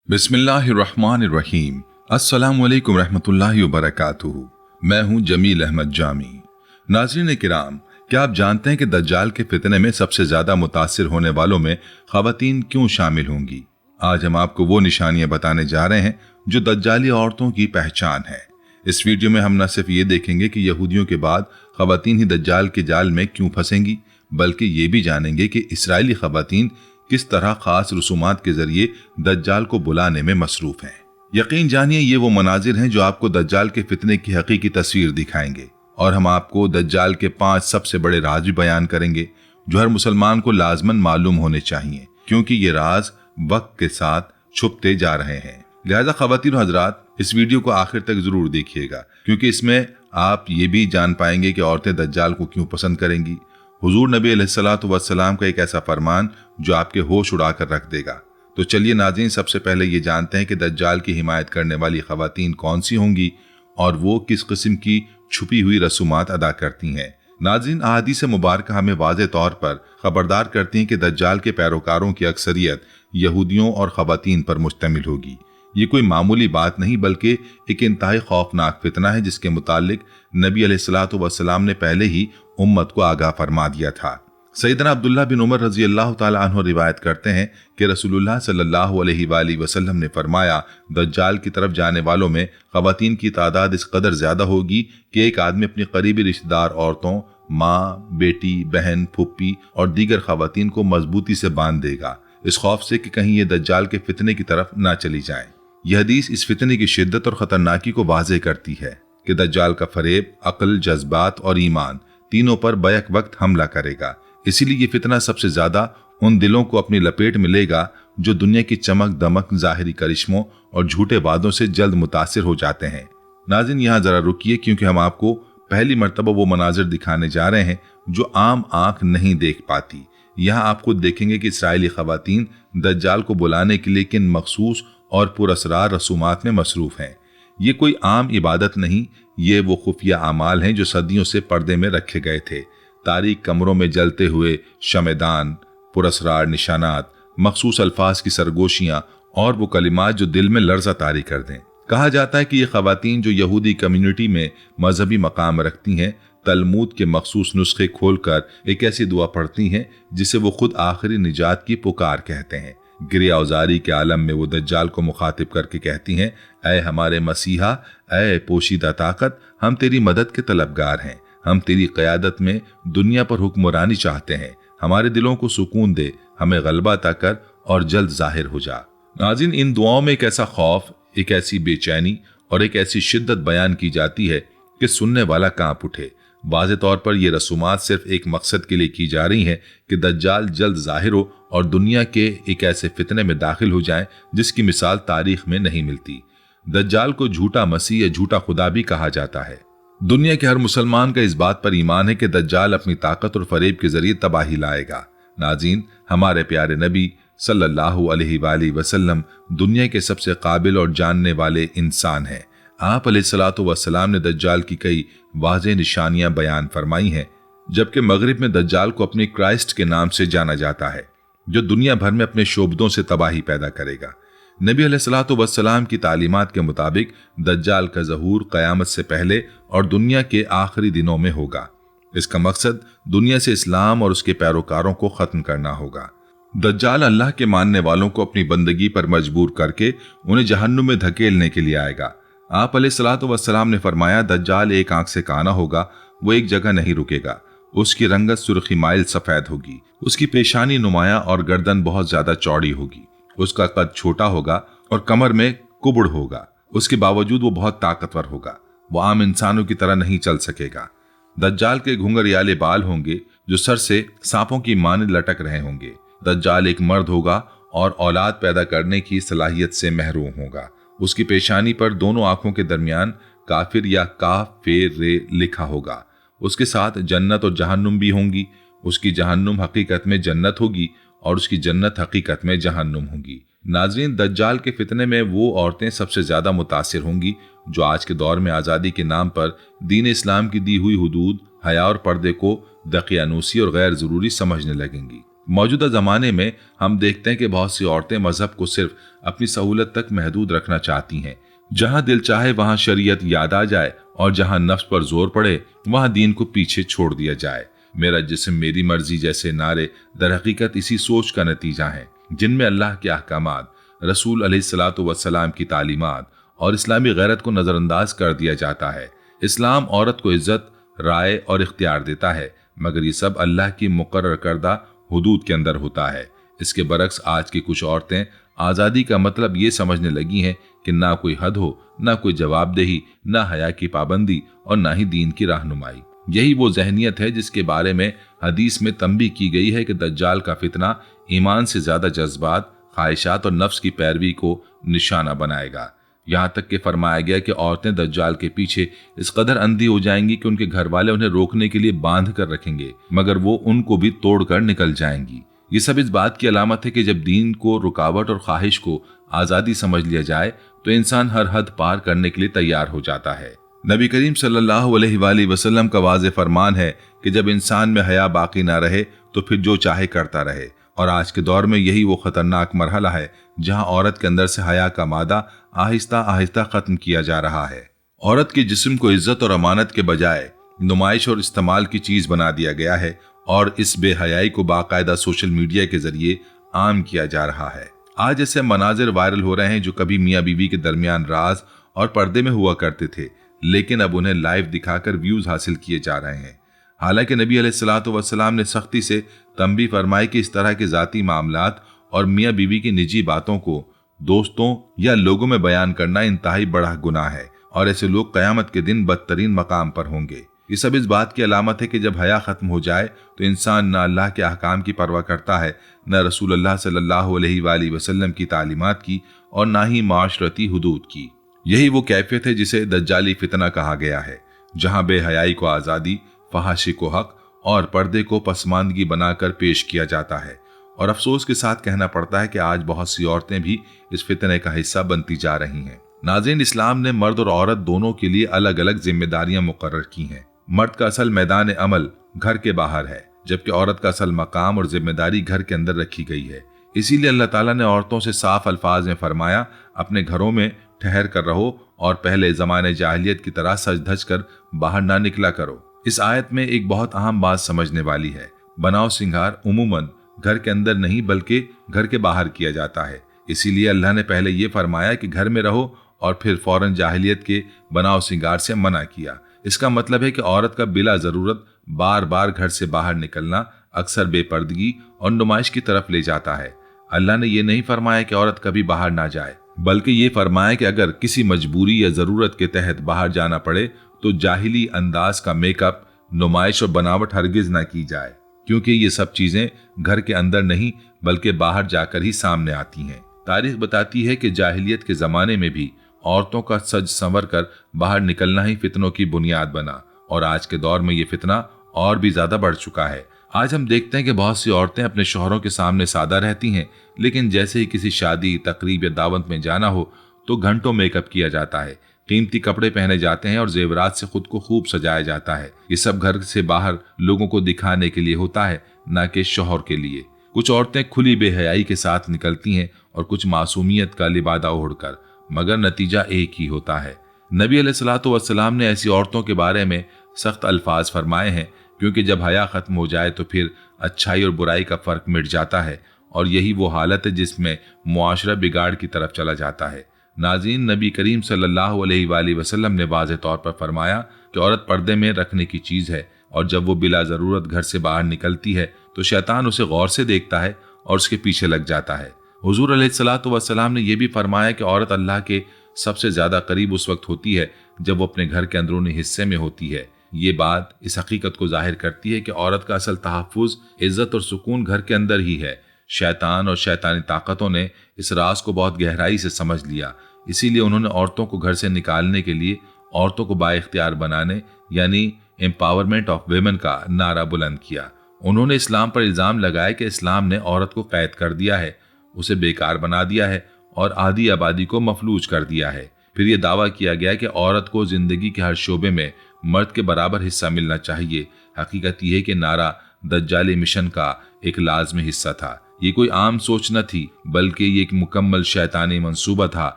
बिस्मिल्लाहिर्रहमानिर्रहीम। अस्सलामुअलैकुम रहमतुल्लाहि वबरकातुहू। मैं हूं जमील अहमद जामी। नाज़रीन किराम, क्या आप जानते हैं कि दज्जाल के फितने में सबसे ज्यादा मुतासिर होने वालों में ख़वातीन क्यों शामिल होंगी? आज हम आपको वो निशानियां बताने जा रहे हैं जो दज्जाली औरतों की पहचान है। इस वीडियो में हम न सिर्फ ये देखेंगे कि यहूदियों के बाद ख़वातीन ही दज्जाल के जाल में क्यों फंसेंगी, बल्कि ये भी जानेंगे कि इसराइली ख़वातीन किस तरह खास रसूमात के जरिए दज्जाल को बुलाने में मसरूफ हैं। यकीन जानिए, ये वो मनाजिर हैं जो आपको दज्जाल के फितने की हकीकी तस्वीर दिखाएंगे, और हम आपको दज्जाल के 5 सबसे बड़े राज भी बयान करेंगे जो हर मुसलमान को लाजमन मालूम होने चाहिए, क्योंकि ये राज वक्त के साथ छुपते जा रहे हैं। लिहाजा ख़वातीन हजरात, इस वीडियो को आखिर तक जरूर देखिएगा, क्योंकि इसमें आप ये भी जान पाएंगे कि औरतें दज्जाल को क्यों पसंद करेंगी। हुजूर नबी अलैहिस्सलातु वस्सलाम का एक ऐसा फरमान जो आपके होश उड़ा कर रख देगा। तो चलिए नाज़रीन, सबसे पहले ये जानते हैं कि दज्जाल की हिमायत करने वाली ख़वातीन कौन सी होंगी और वो किस किस्म की छुपी हुई रसूमात अदा करती हैं। नाज़रीन, अहादीस मुबारक हमें वाज़े तौर पर खबरदार करती हैं कि दज्जाल के पैरोकारों की अक्सरियत यहूदियों और ख़वातीन पर मुश्तमिल होगी। ये कोई मामूली बात नहीं, बल्कि एक इंतहाई खौफनाक फितना है जिसके मुतालिक नबी अलैहिस्सलातु वस्सलाम ने पहले ही उम्मत को आगाह फरमा दिया था। सैयदना अब्दुल्लाह बिन उमर रज़ी अल्लाह तआला अन्हु रिवायत करते हैं कि रसूलुल्लाह सल्लल्लाहु अलैहि वसल्लम ने फरमाया, दज्जाल की तरफ जाने वालों में ख़वातीन की तादाद इस कदर ज्यादा होगी कि एक आदमी अपनी करीबी रिश्तेदार औरतों, माँ, बेटी, बहन, फुप्पी और दीगर ख़वातीन को मजबूती से बांध देगा, इस खौफ से कि कहीं ये दज्जाल के फितने की तरफ ना चली जाएं। यह हदीस इस फितने की शिद्दत और खतरनाकी को वाज़े करती है कि दज्जाल का फरेब अक्ल, जज्बात और ईमान तीनों पर बैक वक्त हमला करेगा। इसीलिए ये फितना सबसे ज्यादा उन दिलों को अपनी लपेट में लेगा जो दुनिया की चमक दमक, जाहिरी करिश्मों और झूठे वादों से जल्द मुतासिर हो जाते हैं। नाज़रीन, यहाँ जरा रुकिए, क्योंकि हम आपको पहली मर्तबा वो मनाजिर दिखाने जा रहे हैं जो आम आंख नहीं देख पाती। यहाँ आप खुद देखेंगे कि इसराइली ख़वातीन दज्जाल को बुलाने के लिए किन मखसूस और पुरअसरार रसूमात में मसरूफ हैं। ये कोई आम इबादत नहीं, ये वो खुफिया अमाल हैं जो सदियों से पर्दे में रखे गए थे। तारीक कमरों में जलते हुए शमेदान, पुरअसरार निशानात, मखसूस अल्फाज की सरगोशियां और वो कलिमात जो दिल में लर्जा तारी कर दें। कहा जाता है कि ये ख़वातीन जो यहूदी कम्युनिटी में मजहबी मकाम रखती हैं, तलमूद के मखसूस नुस्खे खोलकर एक ऐसी दुआ पढ़ती हैं जिसे वो खुद आखिरी निजात की पुकार कहते हैं। गिरिया औजारी के आलम में वो दज्जाल को मुखातिब करके कहती हैं, ऐ हमारे मसीहा, ऐ पोशीदा ताकत, हम तेरी मदद के तलबगार हैं। हम तेरी क़यादत में दुनिया पर हुक्मरानी चाहते हैं। हमारे दिलों को सुकून दे, हमें गलबा अता कर और जल्द जाहिर हो जा। नाज़रीन, इन दुआओं में एक ऐसा खौफ, एक ऐसी बेचैनी और एक ऐसी शिद्दत बयान की जाती है कि सुनने वाला कांप उठे। वाज़े तौर पर यह रसूमात सिर्फ एक मकसद के लिए की जा रही हैं कि दज्जाल जल्द जाहिर हो और दुनिया के एक ऐसे फितने में दाखिल हो जाए जिसकी मिसाल तारीख में नहीं मिलती। दज्जाल को झूठा मसीह या झूठा खुदा भी कहा जाता है। दुनिया के हर मुसलमान का इस बात पर ईमान है कि दज्जाल अपनी ताकत और फरेब के जरिए तबाही लाएगा। नाज़रीन, हमारे प्यारे नबी सल्लल्लाहु अलैहि वसल्लम दुनिया के सबसे काबिल और जानने वाले इंसान हैं। आप अलैहिस्सलातु वस्सलाम ने दज्जाल की कई वाज़ेह निशानियां बयान फरमाई हैं, जबकि मगरिब में दज्जाल को अपने क्राइस्ट के नाम से जाना जाता है, जो दुनिया भर में अपने शोबदों से तबाही पैदा करेगा। नबी अलैहिस्सलातु वस्सलाम की तालीमात के मुताबिक दज्जाल का ज़हूर क़यामत से पहले और दुनिया के आखिरी दिनों में होगा। इसका मकसद दुनिया से इस्लाम और उसके पैरोकारों को ख़त्म करना होगा। दज्जाल अल्लाह के मानने वालों को अपनी बंदगी पर मजबूर करके उन्हें जहन्नुम में धकेलने के लिए आएगा। आप अलैहिस्सलातु वस्सलाम ने फरमाया, दज्जाल एक आंख से काना होगा, वो एक जगह नहीं रुकेगा। उसकी रंगत सुर्खी माइल सफेद होगी, उसकी पेशानी नुमाया और गर्दन बहुत ज्यादा चौड़ी होगी, उसका कद छोटा होगा और कमर में कुबड़ होगा। उसके बावजूद वो बहुत ताकतवर होगा, वो आम इंसानों की तरह नहीं चल सकेगा। दज्जाल के घुंघरियाले बाल होंगे जो सर से सांपों की माने लटक रहे होंगे। दज्जाल एक मर्द होगा और औलाद पैदा करने की सलाहियत से महरूम होगा। उसकी पेशानी पर दोनों आंखों के दरमियान काफिर या काफिर लिखा होगा। उसके साथ जन्नत और जहन्नुम भी होंगी। उसकी जहन्नुम हकीकत में जन्नत होगी और उसकी जन्नत हकीकत में जहन्नुम होगी। नाज़रीन, दज्जाल के फितने में वो औरतें सबसे ज्यादा मुतासिर होंगी जो आज के दौर में आज़ादी के नाम पर दीन इस्लाम की दी हुई हुदूद, हया और पर्दे को दकियानूसी और गैर ज़रूरी समझने लगेंगी। मौजूदा ज़माने में हम देखते हैं कि बहुत सी औरतें मजहब को सिर्फ अपनी सहूलत तक महदूद रखना चाहती हैं। जहां दिल चाहे वहां शरीयत याद आ जाए और जहां नफ्स पर जोर पड़े वहां दीन को पीछे छोड़ दिया जाए। मेरा जिस्म मेरी मर्जी जैसे नारे दर हकीकत इसी सोच का नतीजा हैं, जिनमें अल्लाह के अहकामात, रसूल अलैहिस्सलातु वस्सलाम की तालीमात और इस्लामी गैरत को नज़रअंदाज कर दिया जाता है। इस्लाम औरत को इज्जत, राय और इख्तियार देता है, मगर ये सब अल्लाह की मुकर्रर करदा हुदूद के अंदर होता है। इसके बरक्स आज की कुछ औरतें आज़ादी का मतलब ये समझने लगी हैं कि ना कोई हद हो, ना कोई जवाबदेही, ना हया की पाबंदी और ना ही दीन की रहनुमाई। यही वो जहनियत है जिसके बारे में हदीस में तंबीह की गई है कि दज्जाल का फितना ईमान से ज्यादा जज्बात, ख्वाहिशात और नफ्स की पैरवी को निशाना बनाएगा। यहाँ तक कि फरमाया गया कि औरतें दज्जाल के पीछे इस कदर अंधी हो जाएंगी कि उनके घर वाले उन्हें रोकने के लिए बांध कर रखेंगे, मगर वो उनको भी तोड़कर निकल जाएंगी। ये सब इस बात की अलामत है कि जब दीन को रुकावट और ख्वाहिश को आज़ादी समझ लिया जाए तो इंसान हर हद पार करने के लिए तैयार हो जाता है। नबी करीम सल्लल्लाहु अलैहि वसल्लम का वाज़े फरमान है कि जब इंसान में हया बाकी ना रहे तो फिर जो चाहे करता रहे, और आज के दौर में यही वो खतरनाक मरहला है जहां औरत के अंदर से हया का मादा आहिस्ता आहिस्ता खत्म किया जा रहा है। औरत के जिस्म को इज्जत और अमानत के बजाय नुमाइश और इस्तेमाल की चीज बना दिया गया है और इस बेहयाई को बाकायदा सोशल मीडिया के जरिए आम किया जा रहा है। आज ऐसे मनाजिर वायरल हो रहे हैं जो कभी मियाँ बीवी के दरमियान राज और पर्दे में हुआ करते थे, लेकिन अब उन्हें लाइव दिखाकर व्यूज हासिल किए जा रहे हैं। हालांकि नबी अलैहिस्सलातु वस्सलाम ने सख्ती से तंबीह फरमाई कि इस तरह के जाती मामलात और मियाँ बीवी की निजी बातों को दोस्तों या लोगों में बयान करना इंतहाई बड़ा गुनाह है और ऐसे लोग क़यामत के दिन बदतरीन मकाम पर होंगे। ये सब इस बात की अलामत है कि जब हया खत्म हो जाए तो इंसान न अल्लाह के अहकाम की परवाह करता है, न रसूलुल्लाह सल्लल्लाहु अलैहि वसल्लम की तालीमात की और न ही माशरती हुदूद की। यही वो कैफियत है जिसे दज्जाली फितना कहा गया है, जहां बेहयाई को आज़ादी, फहाशी को हक और पर्दे को पसमानदगी बनाकर पेश किया जाता है। और अफसोस के साथ कहना पड़ता है कि आज बहुत सी औरतें भी इस फितने का हिस्सा बनती जा रही हैं। नाज़रीन, इस्लाम ने मर्द और औरत दोनों के लिए अलग अलग जिम्मेदारियां मुकर्रर की हैं। मर्द का असल मैदान अमल घर के बाहर है, जबकि औरत का असल मकाम और जिम्मेदारी घर के अंदर रखी गई है। इसीलिए अल्लाह ताला ने औरतों से साफ अल्फाज में फरमाया, अपने घरों में ठहर कर रहो और पहले ज़माने जाहिलियत की तरह सज धज कर बाहर ना निकला करो। इस आयत में एक बहुत अहम बात समझने वाली है। बनाव सिंगार उमूमन घर के अंदर नहीं बल्कि घर के बाहर किया जाता है। इसीलिए अल्लाह ने पहले ये फरमाया कि घर में रहो और फिर फौरन जाहिलियत के बनाव सिंगार से मना किया। इसका मतलब है कि औरत का बिला जरूरत बार बार घर से बाहर निकलना अक्सर बेपर्दगी और नुमाइश की तरफ ले जाता है। अल्लाह ने यह नहीं फरमाया कि औरत कभी बाहर ना जाए, बल्कि ये फरमाया कि अगर किसी मजबूरी या जरूरत के तहत बाहर जाना पड़े तो जाहिली अंदाज का मेकअप, नुमाइश और बनावट हरगिज ना की जाए, क्योंकि ये सब चीजें घर के अंदर नहीं बल्कि बाहर जाकर ही सामने आती हैं। तारीख बताती है कि जाहिलियत के जमाने में भी औरतों का सज संवर कर बाहर निकलना ही फितनों की बुनियाद बना, और आज के दौर में ये फितना और भी ज्यादा बढ़ चुका है। आज हम देखते हैं कि बहुत सी औरतें अपने शौहरों के सामने सादा रहती हैं, लेकिन जैसे ही किसी शादी, तकरीब या दावत में जाना हो तो घंटों मेकअप किया जाता है, कीमती कपड़े पहने जाते हैं और जेवरात से खुद को खूब सजाया जाता है। ये सब घर से बाहर लोगों को दिखाने के लिए होता है, न कि शौहर के लिए। कुछ औरतें खुली बेहयाई के साथ निकलती हैं और कुछ मासूमियत का लिबादा ओढ़कर, मगर नतीजा एक ही होता है। नबी अलैहिस्सलातु वस्सलाम ने ऐसी औरतों के बारे में सख्त अल्फाज फरमाए हैं, क्योंकि जब हया खत्म हो जाए तो फिर अच्छाई और बुराई का फर्क मिट जाता है, और यही वो हालत है जिसमें मुआशरा बिगाड़ की तरफ चला जाता है। नाज़रीन, नबी करीम सल्लल्लाहु अलैहि वसल्लम ने वाज़ेह तौर पर फरमाया कि औरत पर्दे में रखने की चीज़ है, और जब वो बिला ज़रूरत घर से बाहर निकलती है तो शैतान उसे गौर से देखता है और उसके पीछे लग जाता है। हुजूर अलैहिस्सलातु वस्सलाम ने यह भी फरमाया कि औरत अल्लाह के सबसे ज़्यादा करीब उस वक्त होती है जब वो अपने घर के अंदरूनी हिस्से में होती है। ये बात इस हकीकत को जाहिर करती है कि औरत का असल तहफ़्फ़ुज़, इज़्ज़त और सुकून घर के अंदर ही है। शैतान और शैतानी ताकतों ने इस राज को बहुत गहराई से समझ लिया, इसीलिए उन्होंने औरतों को घर से निकालने के लिए औरतों को बाइख्तियार बनाने यानी एम्पावरमेंट ऑफ वेमेन का नारा बुलंद किया। उन्होंने इस्लाम पर इल्ज़ाम लगाया कि इस्लाम ने औरत को कैद कर दिया है, उसे बेकार बना दिया है और आधी आबादी को मफलूज कर दिया है। फिर यह दावा किया गया कि औरत को जिंदगी के हर शोबे में मर्द के बराबर हिस्सा मिलना चाहिए। हकीकत यह है कि नारा دجالی مشن کا ایک لازمی حصہ تھا۔ یہ کوئی عام سوچ نہ تھی، بلکہ یہ ایک مکمل شیطانی منصوبہ تھا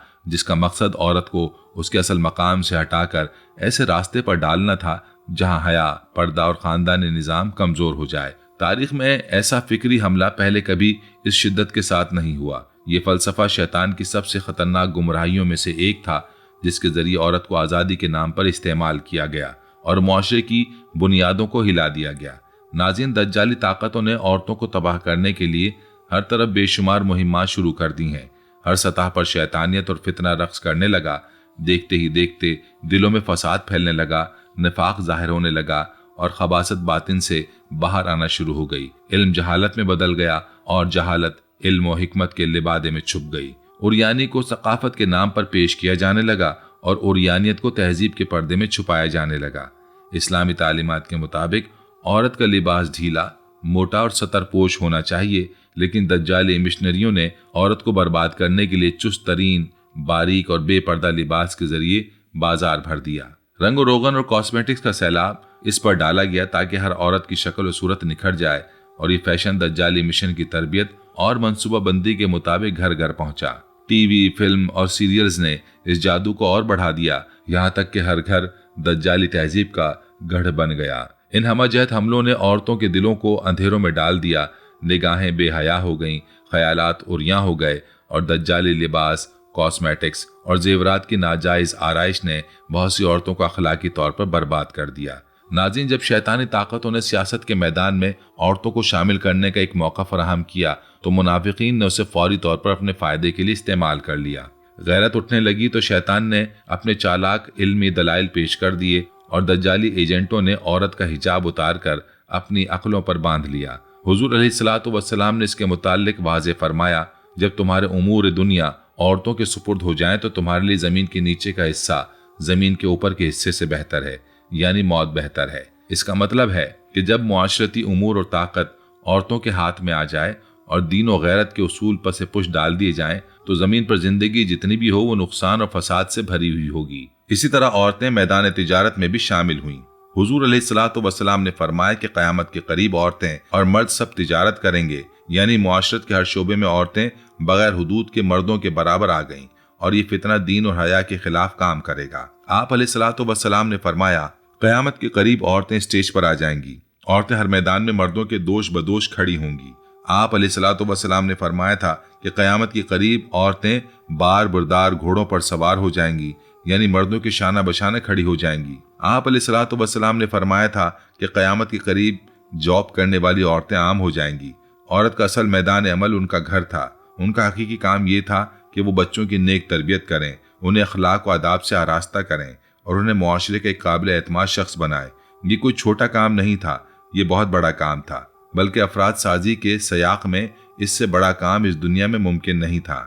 جس کا مقصد عورت کو اس کے اصل مقام سے ہٹا کر ایسے راستے پر ڈالنا تھا جہاں حیا، پردہ اور خاندانی نظام کمزور ہو جائے۔ تاریخ میں ایسا فکری حملہ پہلے کبھی اس شدت کے ساتھ نہیں ہوا۔ یہ فلسفہ شیطان کی سب سے خطرناک گمراہیوں میں سے ایک تھا، جس کے ذریعے عورت کو آزادی کے نام پر استعمال کیا گیا اور معاشرے کی بنیادوں کو ہلا دیا گیا۔ ناظرین، دجالی طاقتوں نے عورتوں کو تباہ کرنے کے لیے ہر طرف بے شمار مہمات شروع کر دی ہیں۔ ہر سطح پر شیطانیت اور فتنہ رقص کرنے لگا۔ دیکھتے ہی دیکھتے دلوں میں فساد پھیلنے لگا، نفاق ظاہر ہونے لگا اور خباثت باطن سے باہر آنا شروع ہو گئی۔ علم جہالت میں بدل گیا اور جہالت علم و حکمت کے لبادے میں چھپ گئی۔ اوریانی کو ثقافت کے نام پر پیش کیا جانے لگا اور اوریانیت کو تہذیب کے پردے میں چھپایا جانے لگا۔ اسلامی تعلیمات کے مطابق عورت کا لباس ڈھیلا، موٹا اور ستر پوش ہونا چاہیے، لیکن دجالی مشنریوں نے عورت کو برباد کرنے کے لیے چست ترین، باریک اور بے پردہ لباس کے ذریعے بازار بھر دیا۔ رنگ و روغن اور کاسمیٹکس کا سیلاب اس پر ڈالا گیا تاکہ ہر عورت کی شکل و صورت نکھر جائے، اور یہ فیشن دجالی مشن کی تربیت اور منصوبہ بندی کے مطابق گھر گھر پہنچا۔ ٹی وی، فلم اور سیریلز نے اس جادو کو اور بڑھا دیا، یہاں تک کہ ہر گھر دجالی تہذیب کا گڑھ بن گیا۔ ان ہمہ جہت حملوں نے عورتوں کے دلوں کو اندھیروں میں ڈال دیا، نگاہیں بے حیا ہو گئیں، خیالات عریاں ہو گئے، اور دجالی لباس، کاسمیٹکس اور زیورات کی ناجائز آرائش نے بہت سی عورتوں کو اخلاقی طور پر برباد کر دیا۔ ناظرین، جب شیطانی طاقتوں نے سیاست کے میدان میں عورتوں کو شامل کرنے کا ایک موقع فراہم کیا تو منافقین نے اسے فوری طور پر اپنے فائدے کے لیے استعمال کر لیا۔ غیرت اٹھنے لگی تو شیطان نے اپنے چالاک علمی دلائل پیش کر دیے اور دجالی ایجنٹوں نے عورت کا حجاب اتار کر اپنی عقلوں پر باندھ لیا۔ حضور علیہ الصلوۃ والسلام نے اس کے متعلق واضح فرمایا، جب تمہارے امور دنیا عورتوں کے سپرد ہو جائیں تو تمہارے لیے زمین کے نیچے کا حصہ زمین کے اوپر کے حصے سے بہتر ہے، یعنی موت بہتر ہے۔ اس کا مطلب ہے کہ جب معاشرتی امور اور طاقت عورتوں کے ہاتھ میں آ جائے اور دین و غیرت کے اصول پس پش ڈال دیے جائیں تو زمین پر زندگی جتنی بھی ہو وہ نقصان اور فساد سے بھری ہوئی ہوگی۔ اسی طرح عورتیں میدان تجارت میں بھی شامل ہوئیں۔ حضور علیہ الصلوۃ والسلام نے فرمایا کہ قیامت کے قریب عورتیں اور مرد سب تجارت کریں گے، یعنی معاشرت کے ہر شعبے میں عورتیں بغیر حدود کے مردوں کے برابر آ گئیں، اور یہ فتنہ دین اور حیا کے خلاف کام کرے گا۔ آپ علیہ الصلوۃ والسلام نے فرمایا، قیامت کے قریب عورتیں اسٹیج پر آ جائیں گی، عورتیں ہر میدان میں مردوں کے دوش بدوش کھڑی ہوں گی۔ آپ علیہ الصلوۃ والسلام نے فرمایا تھا کہ قیامت کے قریب عورتیں بار بردار گھوڑوں پر سوار ہو جائیں گی، یعنی مردوں کے شانہ بشانہ کھڑی ہو جائیں گی۔ آپ علیہ الصلوۃ والسلام نے فرمایا تھا کہ قیامت کے قریب جاب کرنے والی عورتیں عام ہو جائیں گی۔ عورت کا اصل میدان عمل ان کا گھر تھا۔ ان کا حقیقی کام یہ تھا کہ وہ بچوں کی نیک تربیت کریں، انہیں اخلاق و آداب سے آراستہ کریں اور انہیں معاشرے کے ایک قابل اعتماد شخص بنائیں۔ یہ کوئی چھوٹا کام نہیں تھا، یہ بہت بڑا کام تھا، بلکہ افراد سازی کے سیاق میں اس سے بڑا کام اس دنیا میں ممکن نہیں تھا۔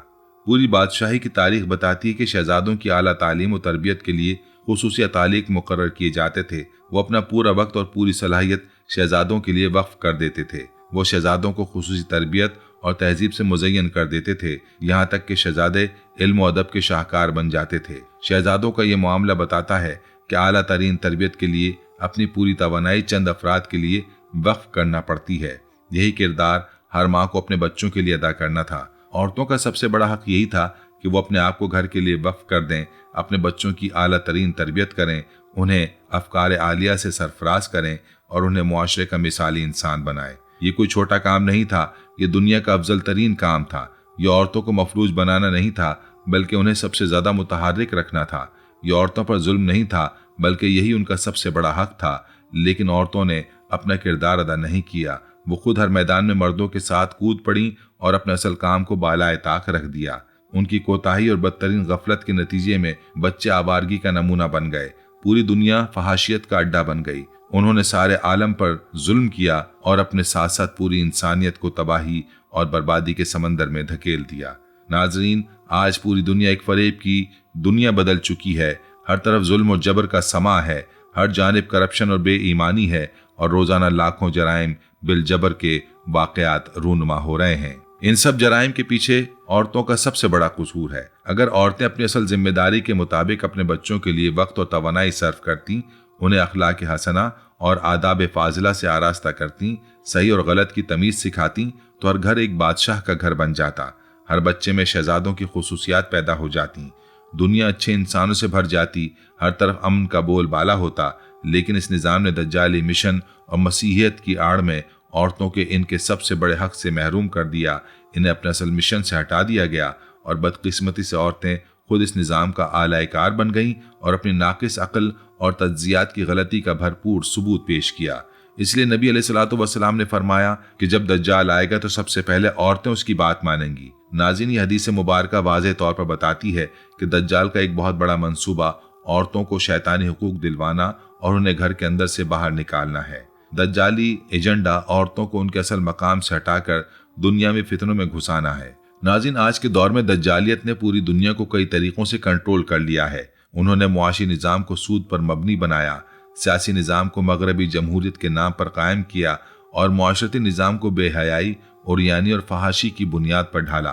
پوری بادشاہی کی تاریخ بتاتی ہے کہ شہزادوں کی اعلیٰ تعلیم و تربیت کے لیے خصوصی اتالیق مقرر کیے جاتے تھے۔ وہ اپنا پورا وقت اور پوری صلاحیت شہزادوں کے لیے وقف کر دیتے تھے۔ وہ شہزادوں کو خصوصی تربیت اور تہذیب سے مزین کر دیتے تھے، یہاں تک کہ شہزادے علم و ادب کے شاہکار بن جاتے تھے۔ شہزادوں کا یہ معاملہ بتاتا ہے کہ اعلیٰ ترین تربیت کے لیے اپنی پوری توانائی چند افراد کے لیے وقف کرنا پڑتی ہے۔ یہی کردار ہر ماں کو اپنے بچوں کے لیے ادا کرنا تھا۔ عورتوں کا سب سے بڑا حق یہی تھا کہ وہ اپنے آپ کو گھر کے لیے وقف کر دیں، اپنے بچوں کی اعلیٰ ترین تربیت کریں، انہیں افکار عالیہ سے سرفراز کریں اور انہیں معاشرے کا مثالی انسان بنائیں۔ یہ کوئی چھوٹا کام نہیں تھا، یہ دنیا کا افضل ترین کام تھا۔ یہ عورتوں کو مفلوج بنانا نہیں تھا، بلکہ انہیں سب سے زیادہ متحرک رکھنا تھا۔ یہ عورتوں پر ظلم نہیں تھا، بلکہ یہی ان کا سب سے بڑا حق تھا۔ لیکن عورتوں نے اپنا کردار ادا نہیں کیا۔ وہ خود ہر میدان میں مردوں کے ساتھ کود پڑیں اور اپنے اصل کام کو بالائے طاق رکھ دیا۔ ان کی کوتاہی اور بدترین غفلت کے نتیجے میں بچے آوارگی کا نمونہ بن گئے، پوری دنیا فحاشیت کا اڈا بن گئی۔ انہوں نے سارے عالم پر ظلم کیا اور اپنے ساتھ ساتھ پوری انسانیت کو تباہی اور بربادی کے سمندر میں دھکیل دیا۔ ناظرین، آج پوری دنیا ایک فریب کی دنیا بدل چکی ہے۔ ہر طرف ظلم اور جبر کا سماں ہے، ہر جانب کرپشن اور بے ایمانی ہے، اور روزانہ لاکھوں جرائم بالجبر کے واقعات رونما ہو رہے ہیں۔ ان سب جرائم کے پیچھے عورتوں کا سب سے بڑا قصور ہے۔ اگر عورتیں اپنی اصل ذمہ داری کے مطابق اپنے بچوں کے لیے وقت اور توانائی صرف کرتی، انہیں اخلاق حسنہ اور आदाब फाजिला से आरास्ता करती, सही और गलत की तमीज सिखाती तो हर घर एक बादशाह का घर बन जाता। हर बच्चे में शहजादों की खुसूसियात पैदा हो जाती, दुनिया अच्छे इंसानों से भर जाती, हर तरफ अमन का बोलबाला होता। लेकिन इस निज़ाम ने दज्जाली मिशन और मसीहियत की आड़ में औरतों के इनके सबसे बड़े हक से महरूम कर दिया। इन्हें अपने असल मिशन से हटा दिया गया और बदकिस्मती से औरतें खुद इस निज़ाम का आलायकार बन गईं और अपनी नाकिस अक्ल और तज्जियात की गलती का भरपूर सबूत पेश किया। इसलिए नबी अलैहिस्सलातु वस्सलाम ने फरमाया कि जब दज्जाल आएगा तो सबसे पहले औरतें उसकी बात मानेंगी। नाज़रीन, ये हदीस मुबारक वाज़ेह तौर पर बताती है कि दज्जाल का एक बहुत बड़ा मंसूबा औरतों को शैतानी हुकूक दिलवाना और उन्हें घर के अंदर से बाहर निकालना है। दज्जाली एजेंडा औरतों को उनके असल मकाम से हटाकर दुनिया में फितनों में घुसाना है। नाज़रीन, आज के दौर में दज्जालियत ने पूरी दुनिया को कई तरीकों से कंट्रोल कर लिया है। उन्होंने मुआशी निज़ाम को सूद पर मबनी बनाया, सियासी निज़ाम को मगरबी जमहूरियत के नाम पर कायम किया और मुआशरती निज़ाम को बेहयाई, उरियानी और फहाशी की बुनियाद पर ढाला।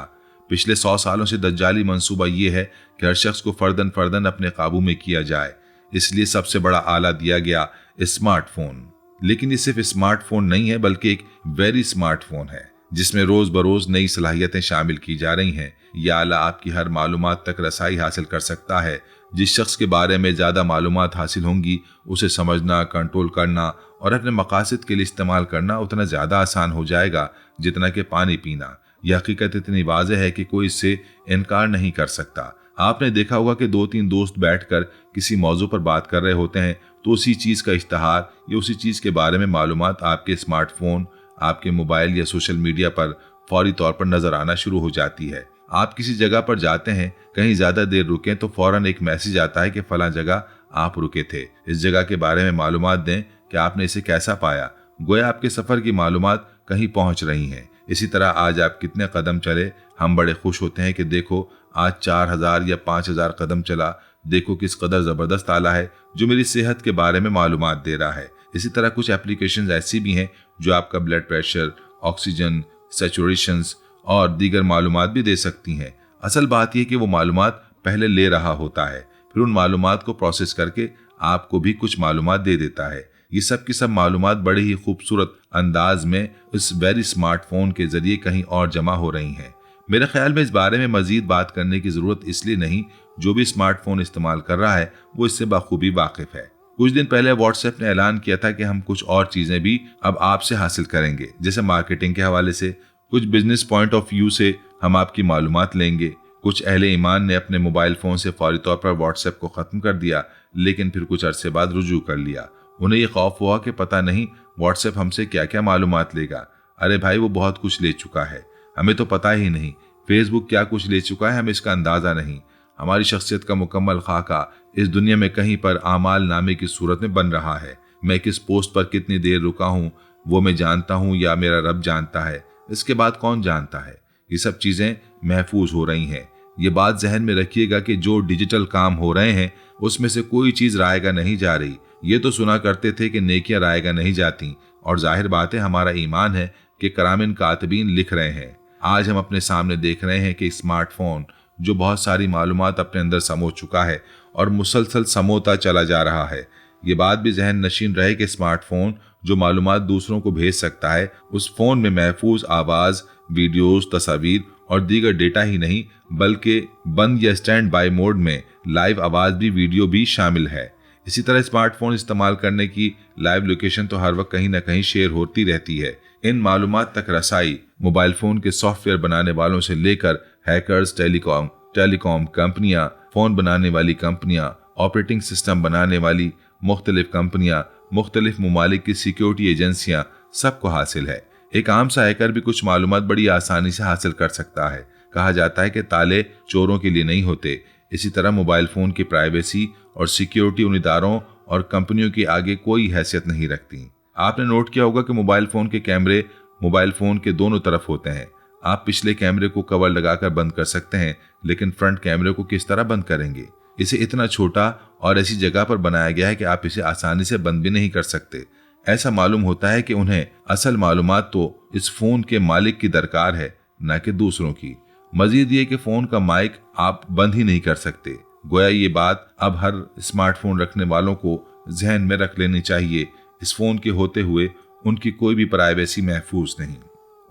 पिछले 100 सालों से दज्जाली मंसूबा ये है कि हर शख्स को फर्दन फर्दन अपने काबू में किया जाए। इसलिए सबसे बड़ा आला दिया गया स्मार्टफोन। लेकिन ये सिर्फ स्मार्टफोन नहीं है, बल्कि एक वेरी स्मार्टफोन है जिसमें रोज बरोज नई सलाहियतें शामिल की जा रही हैं। यह आला आपकी हर मालूमात तक रसाई हासिल कर सकता है। जिस शख्स के बारे में ज़्यादा मालूमात हासिल होंगी, उसे समझना, कंट्रोल करना और अपने मकासद के लिए इस्तेमाल करना उतना ज़्यादा आसान हो जाएगा जितना कि पानी पीना। यह हकीकत इतनी वाज़ेह है कि कोई इससे इनकार नहीं कर सकता। आपने देखा होगा कि 2-3 दोस्त बैठकर किसी मौजू पर बात कर रहे होते हैं तो उसी चीज़ का इश्तहार या उसी चीज़ के बारे में मालूमात आपके स्मार्टफोन, आपके मोबाइल या सोशल मीडिया पर फौरी तौर पर नजर आना शुरू हो जाती है। आप किसी जगह पर जाते हैं, कहीं ज्यादा देर रुकें तो फौरन एक मैसेज आता है कि फलां जगह आप रुके थे, इस जगह के बारे में मालूमात दें कि आपने इसे कैसा पाया। गोया आपके सफर की मालूमात कहीं पहुंच रही हैं। इसी तरह आज आप कितने कदम चले, हम बड़े खुश होते हैं कि देखो आज 4000 या 5000 कदम चला, देखो किस कदर जबरदस्त आला है जो मेरी सेहत के बारे में मालूमात दे रहा है। इसी तरह कुछ एप्लीकेशंस ऐसी भी हैं जो आपका ब्लड प्रेशर, ऑक्सीजन सैचुरेशंस और दीगर मालूमात भी दे सकती हैं। असल बात यह कि वो मालूमात पहले ले रहा होता है, फिर उन मालूमात को प्रोसेस करके आपको भी कुछ मालूमात दे देता है। ये सब की सब मालूमात बड़े ही खूबसूरत अंदाज में इस वेरी स्मार्टफोन के जरिए कहीं और जमा हो रही हैं। मेरे ख्याल में इस बारे में मजीद बात करने की जरूरत इसलिए नहीं, जो भी स्मार्टफोन इस्तेमाल कर रहा है वो इससे बखूबी वाकिफ है। कुछ दिन पहले व्हाट्सएप ने ऐलान किया था कि हम कुछ और चीजें भी अब आपसे हासिल करेंगे, जैसे मार्केटिंग के हवाले से, कुछ बिजनेस पॉइंट ऑफ व्यू से हम आपकी मालूमात लेंगे। कुछ अहले ईमान ने अपने मोबाइल फोन से फौरी तौर पर व्हाट्सएप को खत्म कर दिया, लेकिन फिर कुछ अरसे बाद रुजू कर लिया। उन्हें ये खौफ हुआ कि पता नहीं व्हाट्सएप हमसे क्या क्या मालूमात लेगा। अरे भाई, वो बहुत कुछ ले चुका है, हमें तो पता ही नहीं। फेसबुक क्या कुछ ले चुका है, हमें इसका अंदाजा नहीं। हमारी शख्सियत का मुकम्मल खाका इस दुनिया में कहीं पर आमाल नामे की सूरत में बन रहा है। मैं किस पोस्ट पर कितनी देर रुका हूँ वो मैं जानता हूँ या मेरा रब जानता है, इसके बाद कौन जानता है। ये सब चीजें महफूज हो रही हैं। ये बात जहन में रखिएगा कि जो डिजिटल काम हो रहे हैं उसमें से कोई चीज रायगा नहीं जा रही। ये तो सुना करते थे कि नेकियां रायगा नहीं जाती, और जाहिर बात है हमारा ईमान है कि करामिन कातबीन लिख रहे हैं। आज हम अपने सामने देख रहे हैं कि स्मार्टफोन जो बहुत सारी मालूमात अपने अंदर समो चुका है और मुसलसल समोता चला जा रहा है। ये बात भी जहन नशीन रहे कि स्मार्टफोन जो मालूमात दूसरों को भेज सकता है, उस फोन में महफूज आवाज, वीडियोस, तस्वीर और दीगर डेटा ही नहीं, बल्कि बंद या स्टैंड बाय मोड में लाइव आवाज भी, वीडियो भी शामिल है। इसी तरह स्मार्टफोन इस्तेमाल करने की लाइव लोकेशन तो हर वक्त कहीं ना कहीं शेयर होती रहती है। इन मालूमात तक रसाई मोबाइल फोन के सॉफ्टवेयर बनाने वालों से लेकर हैकर्स, टेलीकॉम कंपनियां, फोन बनाने वाली कंपनियां, ऑपरेटिंग सिस्टम बनाने वाली मुख्तलिफ कंपनियां, मुख्तलिफ मुमालिक की सिक्योरिटी एजेंसियां, सबको हासिल है। एक आम सा हैकर भी कुछ मालूमात बड़ी आसानी से हासिल कर सकता है। कहा जाता है कि ताले चोरों के लिए नहीं होते। इसी तरह मोबाइल फोन की प्राइवेसी और सिक्योरिटी उन इदारों और कंपनियों के आगे कोई हैसियत नहीं रखती। आपने नोट किया होगा कि मोबाइल फोन के कैमरे मोबाइल फोन के दोनों तरफ होते हैं। आप पिछले कैमरे को कवर लगाकर बंद कर सकते हैं, लेकिन फ्रंट कैमरे को किस तरह बंद करेंगे? इसे इतना छोटा और ऐसी जगह पर बनाया गया है कि आप इसे आसानी से बंद भी नहीं कर सकते। ऐसा मालूम होता है कि उन्हें असल मालूमात तो इस फोन के मालिक की दरकार है, न कि दूसरों की। मजीद ये कि फोन का माइक आप बंद ही नहीं कर सकते। गोया ये बात अब हर स्मार्टफोन रखने वालों को जहन में रख लेनी चाहिए। इस फोन के होते हुए उनकी कोई भी प्राइवेसी महफूज नहीं।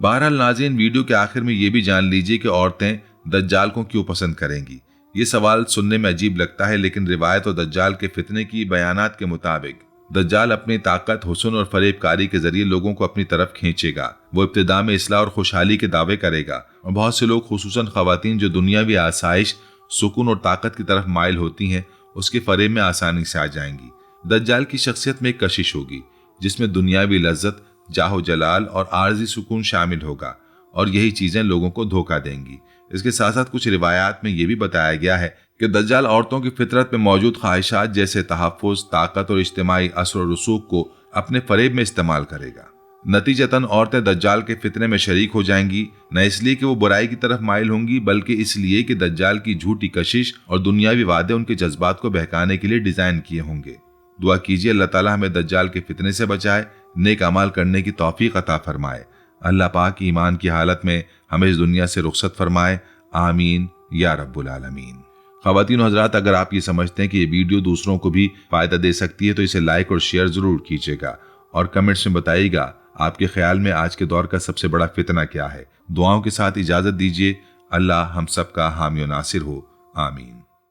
बहरहाल नाज़रीन, वीडियो के आखिर में ये भी जान लीजिए कि औरतें दज्जाल को क्यों पसंद करेंगी। ये सवाल सुनने में अजीब लगता है, लेकिन रिवायत और दज्जाल के फितने की बयानात के मुताबिक दज्जाल अपनी ताकत, हुस्न और फरेबकारी के जरिए लोगों को अपनी तरफ खींचेगा। वो इब्तिदा में इस्लाह और खुशहाली के दावे करेगा और बहुत से लोग, खुसूसन खवातीन जो दुनियावी आसाइश, सुकून और ताकत की तरफ माइल होती हैं, उसके फरेब में आसानी से आ जाएंगी। दज्जाल की शख्सियत में एक कशिश होगी जिसमें दुनियावी लज्जत, जाहो जलाल और आर्जी सुकून शामिल होगा और यही चीजें लोगों को धोखा देंगी। इसके साथ साथ कुछ रिवायात में यह भी बताया गया है कि दज्जाल औरतों की फितरत में मौजूद ख्वाहिशात जैसे तहफ़्फ़ुज़, ताकत और इज्तिमाई असर और रसूख को अपने फरेब में इस्तेमाल करेगा। नतीजतन औरतें दज्जाल के फितने में शरीक हो जाएंगी, न इसलिए कि वो बुराई की तरफ माइल होंगी, बल्कि इसलिए कि दज्जाल की झूठी कशिश और दुनियावी वादे उनके जज्बात को बहकाने के लिए डिजाइन किए होंगे। दुआ कीजिए अल्लाह ताला हमें दज्जाल के फितने से बचाए, नेक अमाल करने की तौफीक अता फरमाए। अल्लाह पाक ईमान की हालत में हमें इस दुनिया से रुखसत फरमाए। आमीन या रब्बुल आलमीन। ख़वातीन और हज़रात, अगर आप ये समझते हैं कि ये वीडियो दूसरों को भी फ़ायदा दे सकती है तो इसे लाइक और शेयर ज़रूर कीजिएगा और कमेंट्स में बताइएगा आपके ख्याल में आज के दौर का सबसे बड़ा फितना क्या है। दुआओं के साथ इजाज़त दीजिए। अल्लाह हम सब का हामी और नासिर हो। आमीन।